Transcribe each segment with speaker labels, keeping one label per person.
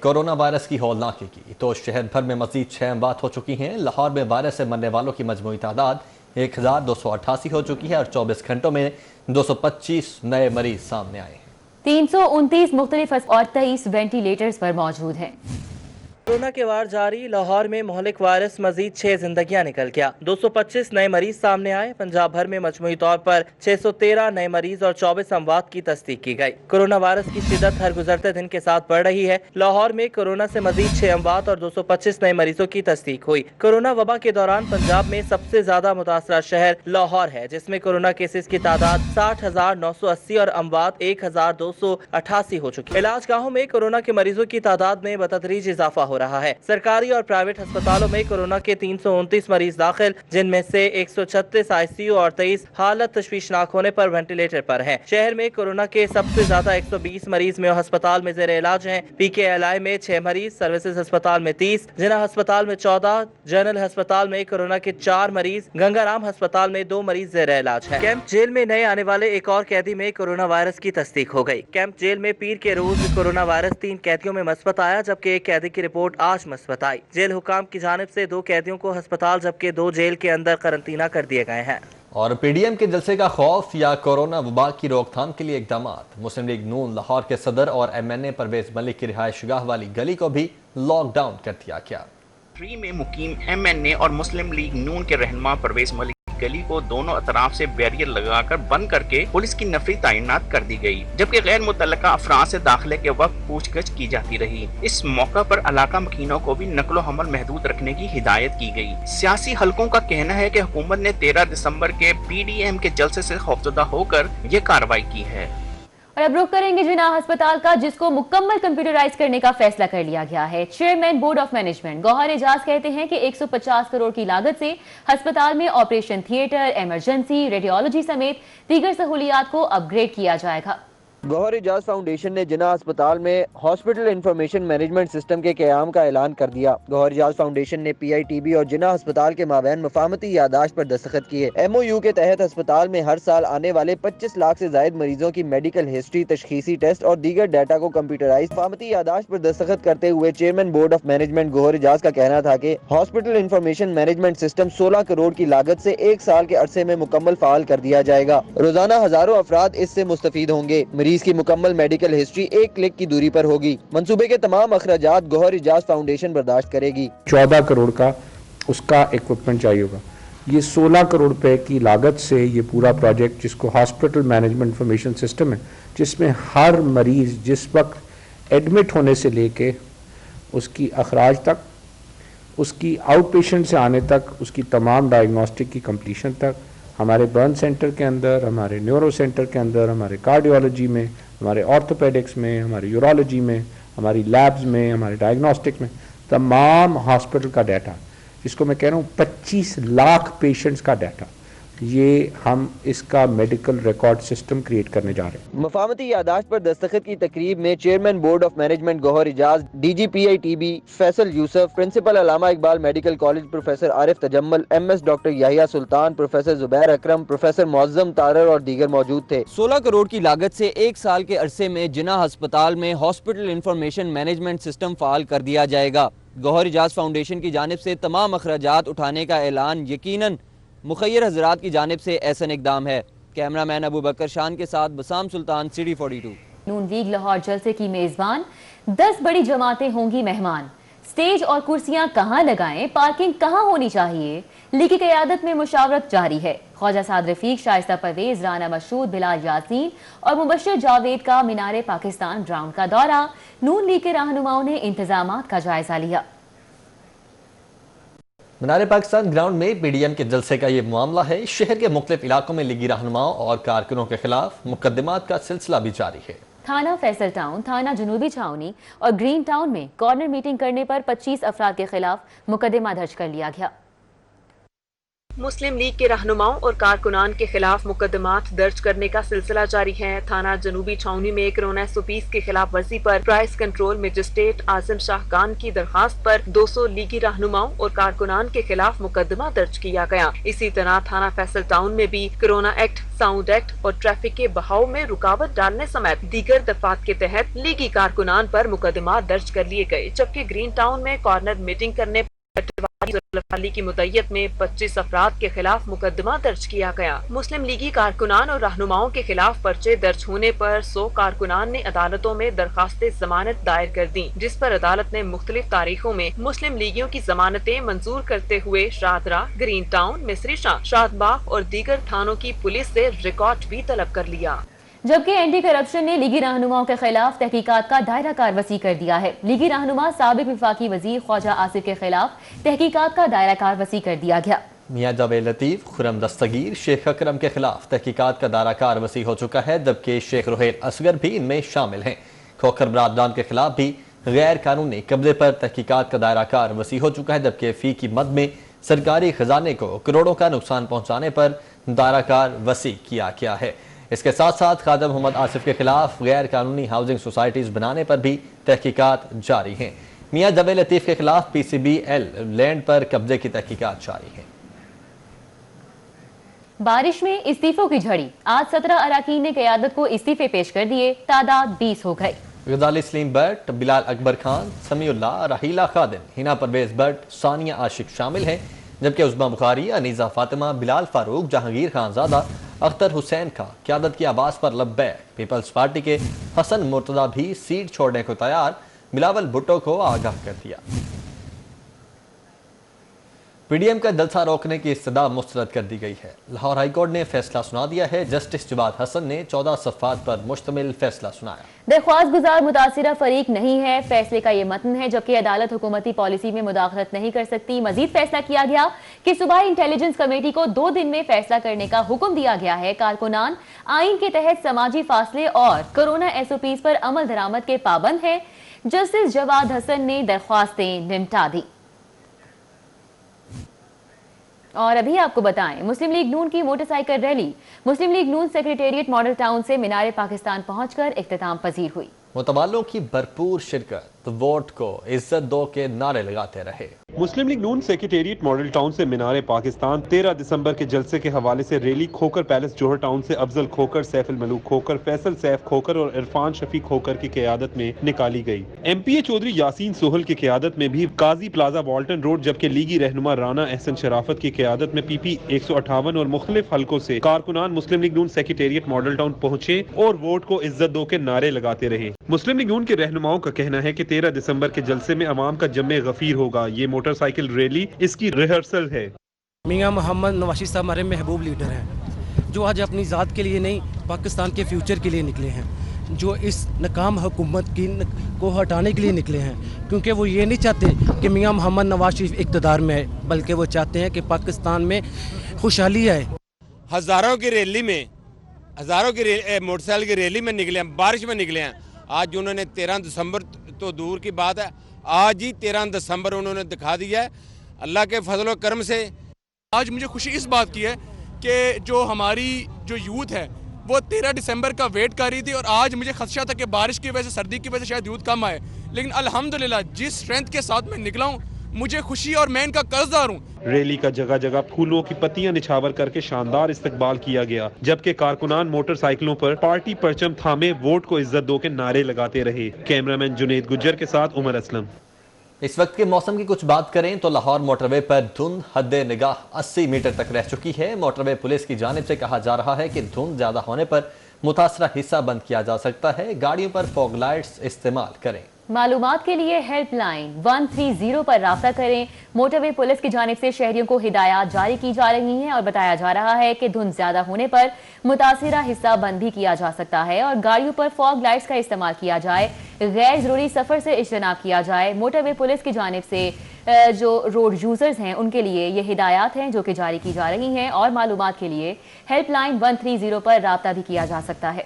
Speaker 1: Corona virus کی ہولناکی کی تو شہر بھر میں مزید 6 اموات ہو چکی ہیں۔ لاہور میں وائرس سے مرنے والوں کی مجموعی تعداد 1288 ہو چکی ہے اور 24 گھنٹوں میں 225 نئے مریض سامنے آئے ہیں۔
Speaker 2: 329 مختلف اور 23 وینٹیلیٹرز پر موجود ہیں۔
Speaker 3: کورونا کے وار جاری، لاہور میں مہلک وائرس مزید 6 زندگیاں نکل گیا، 225 نئے مریض سامنے آئے۔ پنجاب بھر میں مجموعی طور پر 613 نئے مریض اور 24 اموات کی تصدیق کی گئی۔ کورونا وائرس کی شدت ہر گزرتے دن کے ساتھ بڑھ رہی ہے۔ لاہور میں کورونا سے مزید 6 اموات اور 225 نئے مریضوں کی تصدیق ہوئی۔ کورونا وبا کے دوران پنجاب میں سب سے زیادہ متاثرہ شہر لاہور ہے، جس میں کورونا کیسز کی تعداد 60,980 اور اموات 1,288 ہو چکی۔ علاج گاہوں میں کورونا کے مریضوں کی تعداد میں بتدریج اضافہ ہو رہا ہے۔ سرکاری اور پرائیویٹ ہسپتالوں میں کورونا کے 329 مریض داخل، جن میں سے 136 آئی سی یو اور 23 حالت تشویشناک ہونے پر وینٹیلیٹر پر ہیں۔ شہر میں کورونا کے سب سے زیادہ 120 مریض میں ہسپتال میں زیر علاج ہیں۔ پی کے ایل آئی میں 6 مریض، سروسز ہسپتال میں 30، جناح ہسپتال میں 14، جنرل ہسپتال میں کورونا کے 4 مریض، گنگا رام ہسپتال میں 2 مریض زیر علاج ہیں۔ کیمپ جیل میں نئے آنے والے ایک اور قیدی میں کورونا وائرس کی تصدیق ہو گئی۔ کیمپ جیل میں پیر کے روز کورونا وائرس 3 قیدیوں میں مثبت آیا، جبکہ ایک قیدی کی رپورٹ آج مثبت آئی۔ جیل حکام کی جانب سے 2 قیدیوں کو ہسپتال جبکہ 2 جیل کے اندر قرنطینہ کر دیے گئے ہیں۔
Speaker 1: اور پی ڈی ایم کے جلسے کا خوف یا کورونا وبا کی روک تھام کے لیے اقدامات۔ مسلم لیگ نون لاہور کے صدر اور ایم این اے پرویز ملک کی رہائش گاہ والی گلی کو بھی لاک ڈاؤن کر دیا گیا۔
Speaker 4: ٹری میں مقیم ایم این اے اور مسلم لیگ نون کے رہنما پرویز ملک گلی کو دونوں اطراف سے بیریئر لگا کر بند کر کے پولیس کی نفری تعینات کر دی گئی، جبکہ غیر متعلقہ افراد سے داخلے کے وقت پوچھ گچھ کی جاتی رہی۔ اس موقع پر علاقہ مکینوں کو بھی نقل و حمل محدود رکھنے کی ہدایت کی گئی۔ سیاسی حلقوں کا کہنا ہے کہ حکومت نے 13 دسمبر کے پی ڈی ایم کے جلسے سے خوفزدہ ہو کر یہ کارروائی کی ہے۔
Speaker 2: اور اب رخ کریں گے جناح ہسپتال کا، جس کو مکمل کمپیوٹرائز کرنے کا فیصلہ کر لیا گیا ہے۔ Chairman board of management Gohar اعجاز کہتے ہیں کہ 150 کروڑ کی لاگت سے ہسپتال میں آپریشن تھیٹر، ایمرجنسی، ریڈیولوجی سمیت دیگر سہولیات کو اپ گریڈ کیا جائے گا۔
Speaker 5: گوہر اعجاز فاؤنڈیشن نے جناح ہسپتال میں ہاسپٹل انفارمیشن مینجمنٹ سسٹم کے قیام کا اعلان کر دیا۔ گوہر اعجاز فاؤنڈیشن نے پی آئی ٹی بی اور جناح ہسپتال کے مابین مفاہمتی یادداشت پر دستخط کیے۔ ایم او یو کے تحت ہسپتال میں ہر سال آنے والے 25 لاکھ سے زائد مریضوں کی میڈیکل ہسٹری، تشخیصی ٹیسٹ اور دیگر ڈیٹا کو کمپیوٹرائز۔ مفاہمتی یادداشت پر دستخط کرتے ہوئے chairman board of management Gohar اعجاز کا کہنا تھا کہ hospital information management system 16 crore کی لاگت سے 1 سال کے عرصے میں مکمل فعال کر دیا جائے گا۔ روزانہ ہزاروں افراد اس سے مستفید ہوں گے۔ مریض کی مکمل میڈیکل ہسٹری 1 کلک کی دوری پر ہوگی۔ منصوبے کے تمام اخراجات گوہر اعجاز فاؤنڈیشن برداشت کرے گی۔
Speaker 6: 14 کروڑ کا اس کا ایکوپمنٹ چاہیے ہوگا۔ یہ 16 کروڑ روپے کی لاگت سے یہ پورا پروجیکٹ، جس کو ہاسپٹل مینجمنٹ انفارمیشن سسٹم ہے، جس میں ہر مریض جس وقت ایڈمٹ ہونے سے لے کے اس کی اخراج تک، اس کی آؤٹ پیشنٹ سے آنے تک، اس کی تمام ڈائگنوسٹک کی کمپلیشن تک، ہمارے برن سینٹر کے اندر، ہمارے نیورو سینٹر کے اندر، ہمارے کارڈیولوجی میں، ہمارے آرتھوپیڈکس میں، ہماری یورولوجی میں، ہماری لیبز میں، ہمارے ڈائگنوسٹک میں، تمام ہاسپٹل کا ڈیٹا، جس کو میں کہہ رہا ہوں 25 لاکھ پیشنٹس کا ڈیٹا، یہ ہم اس کا میڈیکل ریکارڈ سسٹم کریٹ کرنے جا رہے ہیں۔
Speaker 5: مفاہمتی یادداشت پر دستخط کی تقریب میں chairman board of management Gohar Ejaz, D G P I T B Faisal Yousaf, principal Allama Iqbal medical college professor Arif Tajammul, M S doctor Yahya Sultan, professor Zubair Akram, professor Moazzam Tarar اور دیگر موجود تھے۔
Speaker 7: 16 کروڑ کی لاگت سے 1 سال کے عرصے میں جناح ہسپتال میں ہاسپٹل انفارمیشن مینجمنٹ سسٹم فعال کر دیا جائے گا۔ گوہر اعجاز فاؤنڈیشن کی جانب سے تمام اخراجات اٹھانے کا اعلان یقیناً مخیر حضرات کی جانب سے احسن اقدام ہے۔ کیمرہ مین ابو بکر شان کے ساتھ بسام سلطان، سی ڈی 42۔
Speaker 2: نون لیگ لاہور جلسے کی میزبان، 10 بڑی جماعتیں ہوں گی مہمان۔ سٹیج اور کرسیاں کہاں لگائیں، پارکنگ کہاں ہونی چاہیے، لیگ کی قیادت میں مشاورت جاری ہے۔ خواجہ سعد رفیق، شائستہ پرویز، رانا مشہود، بلال یاسین اور مبشر جاوید کا مینار پاکستان گراؤنڈ کا دورہ۔ نون لیگ کے رہنماؤں نے انتظامات کا جائزہ لیا۔
Speaker 1: مینار پاکستان گراؤنڈ میں پی ڈی ایم کے جلسے کا یہ معاملہ ہے۔ شہر کے مختلف علاقوں میں لیگی رہنماؤں اور کارکنوں کے خلاف مقدمات کا سلسلہ بھی جاری ہے۔
Speaker 2: تھانہ فیصل ٹاؤن، تھانہ جنوبی چھاؤنی اور گرین ٹاؤن میں کارنر میٹنگ کرنے پر 25 افراد کے خلاف مقدمہ درج کر لیا گیا۔
Speaker 8: مسلم لیگ کے رہنماؤں اور کارکنان کے خلاف مقدمات درج کرنے کا سلسلہ جاری ہے۔ تھانہ جنوبی چھاؤنی میں کرونا SOPs کی خلاف ورزی پر پرائس کنٹرول مجسٹریٹ اعظم شاہ خان کی درخواست پر 200 لیگی رہنماؤں اور کارکنان کے خلاف مقدمہ درج کیا گیا۔ اسی طرح تھانہ فیصل ٹاؤن میں بھی کرونا ایکٹ، ساؤنڈ ایکٹ اور ٹریفک کے بہاؤ میں رکاوٹ ڈالنے سمیت دیگر دفعات کے تحت لیگی کارکنان پر مقدمات درج کر لیے گئے، جبکہ گرین ٹاؤن میں کارنر میٹنگ کرنے علی کی مدعیت میں 25 افراد کے خلاف مقدمہ درج کیا گیا۔ مسلم لیگی کارکنان اور رہنماؤں کے خلاف پرچے درج ہونے پر 100 کارکنان نے عدالتوں میں درخواست ضمانت دائر کر دی، جس پر عدالت نے مختلف تاریخوں میں مسلم لیگیوں کی ضمانتیں منظور کرتے ہوئے شاہدرہ، گرین ٹاؤن، مصری شاہ، شاد باغ اور دیگر تھانوں کی پولیس سے ریکارڈ بھی طلب کر لیا۔
Speaker 2: جبکہ اینٹی کرپشن نے لیگی رہنماؤں کے خلاف تحقیقات کا دائرہ کار وسیع کر دیا ہے۔ لیگی رہنما سابق وفاقی وزیر خواجہ آصف کے خلاف تحقیقات کا دائرہ کار وسیع کر دیا گیا۔
Speaker 1: میاں جاوید لطیف، خرم دستگیر، شیخ اکرم کے خلاف تحقیقات کا دائرہ کار وسیع ہو چکا ہے، جبکہ شیخ رحیل اصغر بھی ان میں شامل ہیں۔ کھوکھر برادران کے خلاف بھی غیر قانونی قبضے پر تحقیقات کا دائرہ کار وسیع ہو چکا ہے، جبکہ فی کی مد میں سرکاری خزانے کو کروڑوں کا نقصان پہنچانے پر دائرہ کار وسیع کیا گیا ہے۔ اس کے ساتھ ساتھ خواجہ محمد آصف کے خلاف غیر قانونی ہاؤسنگ سوسائٹیز بنانے پر بھی تحقیقات جاری ہیں۔ میاں جاوید لطیف کے خلاف PCBL لینڈ پر قبضے کی تحقیقات جاری ہیں۔
Speaker 2: بارش میں استعفوں کی جھڑی، آج 17 اراکین نے قیادت کو استعفے پیش کر دیے، تعداد 20 ہو گئی۔
Speaker 1: غزالی سلیم بٹ، بلال اکبر خان، سمیع اللہ، راحیلہ خادم، ہنا پرویز بٹ، ثانیہ عاشق شامل ہیں، جبکہ عظمیٰ بخاری، انیزہ فاطمہ، بلال فاروق، جہانگیر خان زادہ، اختر حسین کا قیادت کی آواز پر لبیک۔ پیپلز پارٹی کے حسن مرتضیٰ بھی سیٹ چھوڑنے کو تیار، بلاول بھٹو کو آگاہ کر دیا۔ PDM کا جلسہ روکنے کی استدعا مسترد کر دی گئی ہے۔ لاہور ہائی کورٹ نے فیصلہ سنا دیا ہے۔ جسٹس جواد حسن نے 14 صفحات پر مشتمل فیصلہ سنایا۔
Speaker 2: درخواست گزار متاثرہ فریق نہیں ہے، فیصلے کا یہ متن ہے، جبکہ عدالت حکومتی پالیسی میں مداخلت نہیں کر سکتی۔ مزید فیصلہ کیا گیا کہ صوبائی انٹیلیجنس کمیٹی کو 2 دن میں فیصلہ کرنے کا حکم دیا گیا ہے۔ کارکنان آئین کے تحت سماجی فاصلے اور کرونا SOPs پر عمل درآمد کے پابند ہیں۔ جسٹس جواد حسن نے درخواستیں نمٹا دی۔ اور ابھی آپ کو بتائیں، مسلم لیگ نون کی موٹر سائیکل ریلی مسلم لیگ نون سیکریٹریٹ ماڈل ٹاؤن سے مینار پاکستان پہنچ کر اختتام پذیر ہوئی۔
Speaker 1: متوالوں کی بھرپور شرکت، ووٹ کو عزت دو کے نعرے لگاتے رہے۔
Speaker 9: مسلم لیگ نون سیکریٹریٹ ماڈل ٹاؤن سے مینار پاکستان 13 دسمبر کے جلسے کے حوالے سے ریلی کھوکر پیلس جوہر ٹاؤن سے افضل کھوکر، سیف الملوک کھوکر، فیصل سیف کھوکر اور عرفان شفیق کھوکر کی قیادت میں نکالی گئی۔ MPA چودھری یاسین سہل کی قیادت میں بھی قاضی پلازا والٹن روڈ، جبکہ لیگی رہنما رانا احسن شرافت کی قیادت میں PP 158 اور مختلف حلقوں سے کارکنان مسلم لیگ نون سیکریٹریٹ ماڈل ٹاؤن پہنچے اور ووٹ کو عزت دو کے نعرے لگاتے رہے۔ مسلم لیگ نون کے رہنماؤں کا کہنا ہے کہ 13 دسمبر کے جلسے میں عوام کا جمع غفیر ہوگا۔ یہ موٹر سائیکل ریلی اس کی ریہرسل ہے۔
Speaker 10: میاں محمد نواز شریف صاحب ہمارے محبوب لیڈر ہیں، جو آج اپنی ذات کے لیے نہیں پاکستان کے فیوچر کے لیے نکلے ہیں، جو اس ناکام حکومت کو ہٹانے کے لیے نکلے ہیں، کیونکہ وہ یہ نہیں چاہتے کہ میاں محمد نواز شریف اقتدار میں آئے، بلکہ وہ چاہتے ہیں کہ پاکستان میں خوشحالی آئے۔
Speaker 11: ہزاروں کی ریلی میں، ہزاروں کی موٹر سائیکل کی ریلی میں نکلے ہیں، بارش میں نکلے ہیں۔ آج انہوں نے 13 دسمبر تو دور کی بات ہے، آج ہی 13 دسمبر انہوں نے دکھا دیا ہے اللہ کے فضل و کرم سے۔
Speaker 12: آج مجھے خوشی اس بات کی ہے کہ جو ہماری جو یوتھ ہے وہ 13 دسمبر کا ویٹ کر رہی تھی، اور آج مجھے خدشہ تھا کہ بارش کی وجہ سے، سردی کی وجہ سے شاید یوتھ کم آئے، لیکن الحمدللہ جس اسٹرینتھ کے ساتھ میں نکلا ہوں مجھے خوشی اور میں ان کا قرضدار ہوں۔
Speaker 9: ریلی کا جگہ جگہ پھولوں کی پتیاں نچھاور کر کے شاندار استقبال کیا گیا، جبکہ کارکنان موٹر سائیکلوں پر پارٹی پرچم تھامے ووٹ کو عزت دو کے نعرے لگاتے رہے۔ کیمرامین جنید گجر کے ساتھ عمر اسلم۔
Speaker 1: اس وقت کے موسم کی کچھ بات کریں تو لاہور موٹر وے پر دھند حد نگاہ 80 میٹر تک رہ چکی ہے۔ موٹر وے پولیس کی جانب سے کہا جا رہا ہے کہ دھند زیادہ ہونے پر متاثرہ حصہ بند کیا جا سکتا ہے، گاڑیوں پر فوگ لائٹس استعمال کریں۔
Speaker 2: معلومات کے لیے ہیلپ لائن 130 پر رابطہ کریں۔ موٹر وے پولیس کی جانب سے شہریوں کو ہدایات جاری کی جا رہی ہیں اور بتایا جا رہا ہے کہ دھند زیادہ ہونے پر متاثرہ حصہ بند بھی کیا جا سکتا ہے اور گاڑیوں پر فوگ لائٹس کا استعمال کیا جائے، غیر ضروری سفر سے اجتناب کیا جائے۔ موٹر وے پولیس کی جانب سے جو روڈ یوزرز ہیں ان کے لیے یہ ہدایات ہیں جو کہ جاری کی جا رہی ہیں، اور معلومات کے لیے ہیلپ لائن 130 پر رابطہ بھی کیا جا سکتا ہے۔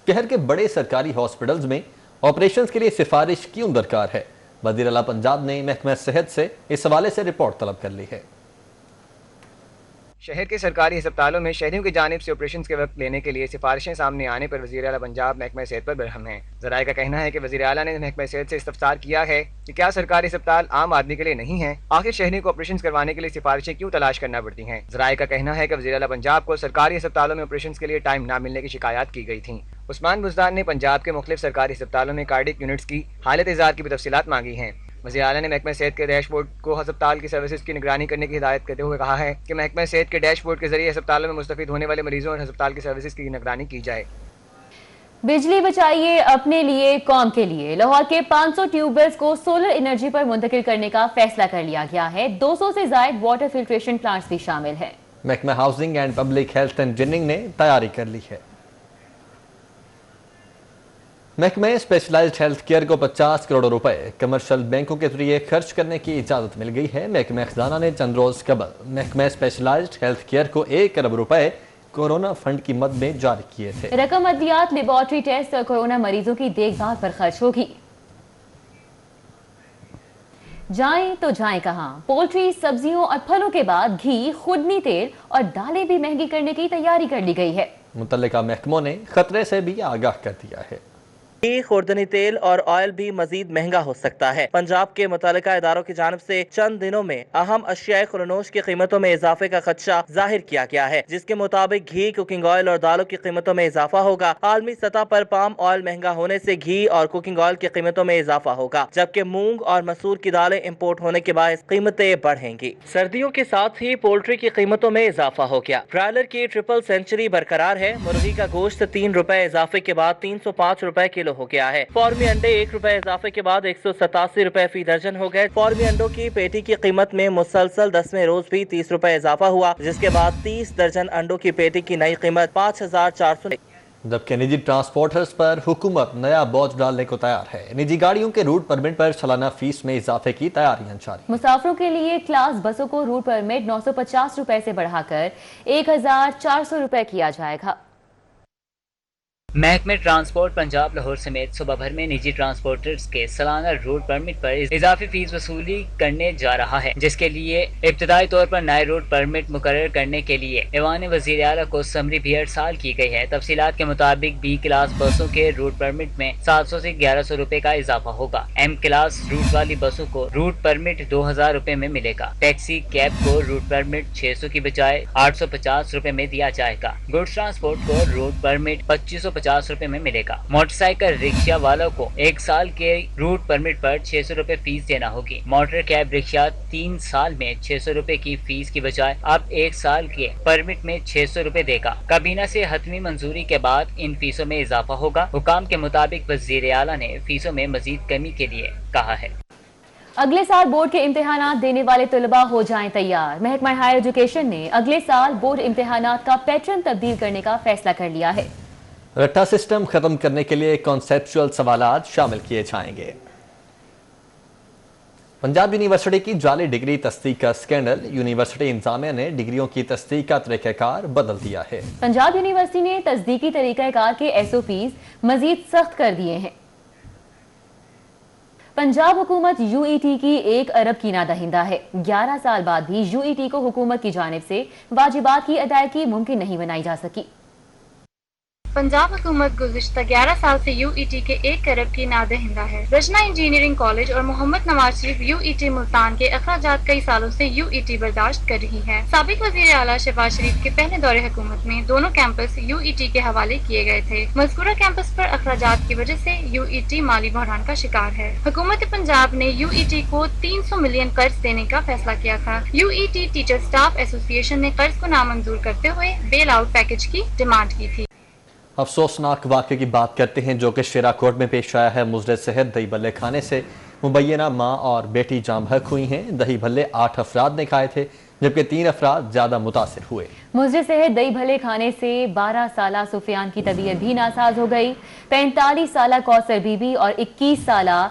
Speaker 1: شہر کے بڑے سرکاری ہاسپٹلز میں آپریشنز کے لیے سفارش کیوں درکار ہے؟ وزیر اعلیٰ پنجاب نے محکمہ صحت سے اس حوالے سے رپورٹ طلب کر لی ہے۔
Speaker 13: شہر کے سرکاری ہسپتالوں میں شہریوں کی جانب سے آپریشنز کے وقت لینے کے لیے سفارشیں سامنے آنے پر وزیر اعلیٰ پنجاب محکمہ صحت پر برہم ہیں۔ ذرائع کا کہنا ہے کہ وزیر اعلیٰ نے محکمہ صحت سے استفسار کیا ہے کہ کیا سرکاری ہسپتال عام آدمی کے لیے نہیں ہیں، آخر شہریوں کو آپریشنز کروانے کے لیے سفارشیں کیوں تلاش کرنا پڑتی ہیں۔ ذرائع کا کہنا ہے کہ وزیر اعلیٰ پنجاب کو سرکاری ہسپتالوں میں آپریشنز کے لیے ٹائم نہ ملنے کی شکایات کی گئی تھیں۔ عثمان بزدان نے پنجاب کے مختلف سرکاری ہسپتالوں میں کارڈک یونٹس کی حالت اظہار کی بھی تفصیلات مانگی ہیں۔ وزیر اعلیٰ نے محکمہ صحت کے ڈیش بورڈ کو ہسپتال کی سروسز کی نگرانی کرنے کی ہدایت کرتے ہوئے کہا ہے کہ محکمہ صحت کے ڈیش بورڈ کے ذریعے ہسپتالوں میں مستفید ہونے والے مریضوں اور ہسپتال کی سروسز کی نگرانی کی جائے۔
Speaker 2: بجلی بچائیے اپنے لیے قوم کے لیے، لاہور کے 500 ٹیوب ویلز کو سولر انرجی پر منتقل کرنے کا فیصلہ کر لیا گیا ہے۔ 200 سے زائد واٹر فلٹریشن پلانٹس بھی شامل ہیں۔
Speaker 1: محکمہ housing and public health engineering نے تیاری کر لی ہے۔ محکمہ اسپیشلائزڈ ہیلتھ کیئر کو 50 کروڑ روپے کمرشل بینکوں کے ذریعے خرچ کرنے کی اجازت مل گئی ہے۔ محکمہ خزانہ نے چند روز قبل محکمہ اسپیشلائزڈ ہیلتھ کیئر کو 1 ارب روپے کورونا فنڈ کی مد میں جاری کیے تھے۔
Speaker 2: رقم ادویات، لیبارٹری ٹیسٹ اور کورونا مریضوں کی دیکھ بھال پر خرچ ہوگی۔ جائیں تو جائیں کہاں؟ پولٹری، سبزیوں اور پھلوں کے بعد گھی، خوردنی تیل اور دالیں بھی مہنگی کرنے کی تیاری کر لی گئی ہے۔
Speaker 1: متعلقہ محکموں نے خطرے سے بھی آگاہ کر دیا ہے۔
Speaker 3: خوردنی تیل اور آئل بھی مزید مہنگا ہو سکتا ہے۔ پنجاب کے متعلقہ اداروں کی جانب سے چند دنوں میں اہم اشیاء خورنوش کی قیمتوں میں اضافے کا خدشہ ظاہر کیا گیا ہے، جس کے مطابق گھی، کوکنگ آئل اور دالوں کی قیمتوں میں اضافہ ہوگا۔ عالمی سطح پر پام آئل مہنگا ہونے سے گھی اور کوکنگ آئل کی قیمتوں میں اضافہ ہوگا، جبکہ مونگ اور مسور کی دالیں امپورٹ ہونے کے باعث قیمتیں بڑھیں گی۔ سردیوں کے ساتھ ہی پولٹری کی قیمتوں میں اضافہ ہو گیا۔ برائلر کی ٹرپل سینچری برقرار ہے۔ مرغی کا گوشت 3 روپے اضافے کے بعد 305 روپے کلو ہو گیا ہے۔ فارمی انڈے 1 روپے اضافے کے بعد 187 روپے فی درجن ہو گئے۔ فارمی انڈوں کی پیٹی کی قیمت میں مسلسل 10ویں روز بھی 30 روپے اضافہ ہوا، جس کے بعد 30 درجن انڈوں کی پیٹی کی نئی قیمت 5400۔
Speaker 1: جبکہ نجی ٹرانسپورٹرز پر حکومت نیا بوجھ ڈالنے کو تیار ہے۔ نجی گاڑیوں کے روٹ پرمٹ پر سالانہ فیس میں اضافے کی تیاریاں جاری۔
Speaker 2: مسافروں کے لیے کلاس بسوں کو روٹ پرمٹ 950 روپے سے بڑھا کر 1400 روپے کیا جائے گا۔
Speaker 14: محکمہ ٹرانسپورٹ پنجاب لاہور سمیت صوبہ بھر میں نجی ٹرانسپورٹرز کے سالانہ روٹ پرمٹ پر اضافی فیس وصولی کرنے جا رہا ہے، جس کے لیے ابتدائی طور پر نئے روٹ پرمٹ مقرر کرنے کے لیے ایوان وزیر اعلیٰ کو سمری بھی ارسال کی گئی ہے۔ تفصیلات کے مطابق بی کلاس بسوں کے روٹ پرمٹ میں 700 سے 1100 روپے کا اضافہ ہوگا۔ ایم کلاس روٹ والی بسوں کو روٹ پرمٹ 2000 روپے میں ملے گا۔ ٹیکسی کیب کو روٹ پرمٹ 600 کی بجائے 850 روپے میں دیا جائے گا۔ گڈس ٹرانسپورٹ کو روٹ پرمٹ 2550 روپے میں ملے گا۔ موٹر سائیکل رکشہ والوں کو 1 سال کے روٹ پرمٹ پر 600 روپے فیس دینا ہوگی۔ موٹر کیب رکشہ 3 سال میں 600 روپے کی فیس کی بجائے اب 1 سال کے پرمٹ میں 600 روپے دے گا۔ کابینہ سے حتمی منظوری کے بعد ان فیسوں میں اضافہ ہوگا۔ حکام کے مطابق وزیر اعلیٰ نے فیسوں میں مزید کمی کے لیے کہا ہے۔
Speaker 2: اگلے سال بورڈ کے امتحانات دینے والے طلباء ہو جائیں تیار۔ محکمہ ہائر ایجوکیشن نے اگلے سال بورڈ امتحانات کا پیٹرن تبدیل کرنے کا فیصلہ کر لیا ہے۔
Speaker 1: رٹا سسٹم ختم کرنے کے لیے کانسیپچول سوالات شامل کیے جائیں گے۔ پنجاب یونیورسٹی کی جعلی ڈگری تصدیق کا سکینڈل، یونیورسٹی انتظامیہ نے ڈگریوں کی تصدیق کا طریقہ کار بدل دیا ہے۔
Speaker 2: پنجاب یونیورسٹی نے تصدیقی طریقہ کار کے SOPs مزید سخت کر دیے ہیں۔ پنجاب حکومت UET کی 1 ارب کی نادہندہ ہے۔ 11 سال بعد بھی UET کو حکومت کی جانب سے واجبات کی ادائیگی ممکن نہیں بنائی جا سکی۔
Speaker 15: پنجاب حکومت گزشتہ 11 سال سے UET کے 1 ارب کی نادہندہ ہے۔ رچنا انجینئرنگ کالج اور محمد نواز شریف UET ملتان کے اخراجات کئی سالوں سے UET برداشت کر رہی ہے۔ سابق وزیر اعلیٰ شہباز شریف کے پہلے دور حکومت میں دونوں کیمپس UET کے حوالے کیے گئے تھے۔ مذکورہ کیمپس پر اخراجات کی وجہ سے UET مالی بحران کا شکار ہے۔ حکومت پنجاب نے UET کو 300 ملین قرض دینے کا فیصلہ کیا تھا۔ UET ٹیچر سٹاف ایسوسی ایشن نے قرض کو نامنظور کرتے ہوئے بیل آؤٹ پیکج کی ڈیمانڈ کی تھی۔
Speaker 1: افسوسناک واقعے کی بات کرتے ہیں جو کہ شیرا کوٹ میں پیش آیا ہے۔ مضر صحت دہی بھلے کھانے سے مبینہ ماں اور بیٹی جاں بحق ہوئی ہیں۔ دہی بھلے 8 افراد نے کھائے تھے، جبکہ 3 افراد زیادہ متاثر ہوئے۔
Speaker 2: مضر صحت دہی بھلے کھانے سے 12 سالہ سفیان کی طبیعت بھی ناساز ہو گئی۔ 45 سالہ کوثر بی بی اور 21 سالہ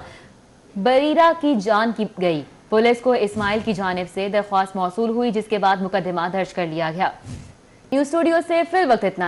Speaker 2: بریرہ کی جان کی گئی۔ پولیس کو اسماعیل کی جانب سے درخواست موصول ہوئی، جس کے بعد مقدمہ درج کر لیا گیا۔ نیوز اسٹوڈیو سے فی الوقت اتنا